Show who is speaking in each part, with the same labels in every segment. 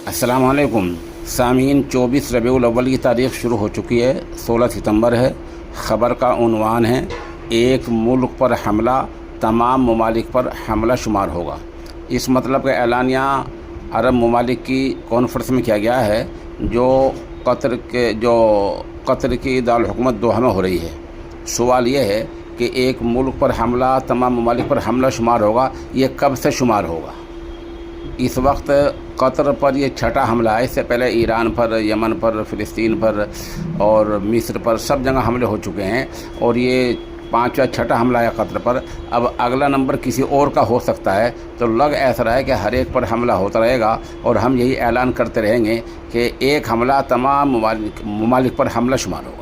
Speaker 1: अस्सलाम वालेकुम सामीन। 24 रबीउल अव्वल की तारीख़ शुरू हो चुकी है। 16 सितंबर है। ख़बर का उन्वान है एक मुल्क पर हमला तमाम ममालिक पर हमला शुमार होगा। इस मतलब का एलानिया अरब ममालिक की कॉन्फ्रेंस में किया गया है जो कतर की दारुल हुकूमत दोहा में हो रही है। सवाल ये है कि एक मुल्क पर हमला तमाम ममालिक पर हमला शुमार होगा, ये कब से शुमार होगा? इस वक्त कतर पर ये छठा हमला है। इससे पहले ईरान पर, यमन पर, फ़िलिस्तीन पर और मिस्र पर सब जगह हमले हो चुके हैं और ये पांचवा छठा हमला है कतर पर। अब अगला नंबर किसी और का हो सकता है, तो लग ऐसा रहा है कि हर एक पर हमला होता रहेगा और हम यही ऐलान करते रहेंगे कि एक हमला तमाम ममालिक पर हमला शुमार होगा।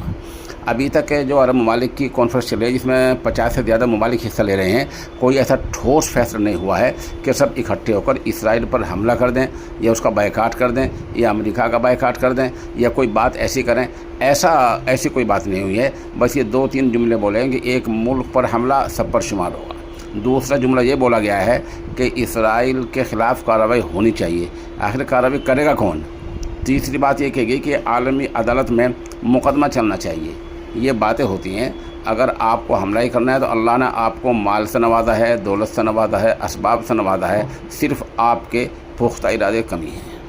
Speaker 1: अभी तक के जो अरब ममालिक की कॉन्फ्रेंस चल रही है जिसमें 50 से ज़्यादा ममालिक हिस्सा ले रहे हैं, कोई ऐसा ठोस फैसला नहीं हुआ है कि सब इकट्ठे होकर इसराइल पर हमला कर दें या उसका बायकाट कर दें या अमेरिका का बायकाट कर दें या कोई बात ऐसी करें। ऐसी कोई बात नहीं हुई है। बस ये 2-3 जुमले बोले हैं कि एक मुल्क पर हमला सब पर शुमार होगा। दूसरा जुमला ये बोला गया है कि इसराइल के ख़िलाफ़ कार्रवाई होनी चाहिए। आखिर कार्रवाई करेगा कौन? तीसरी बात ये कही कि आलमी अदालत में मुकदमा चलना चाहिए। ये बातें होती हैं। अगर आपको हमला ही करना है तो अल्लाह ने आपको माल से नवाजा है, दौलत से नवाजा है, असबाब से नवाजा है। सिर्फ़ आपके पुख्ता इरादे कमी है।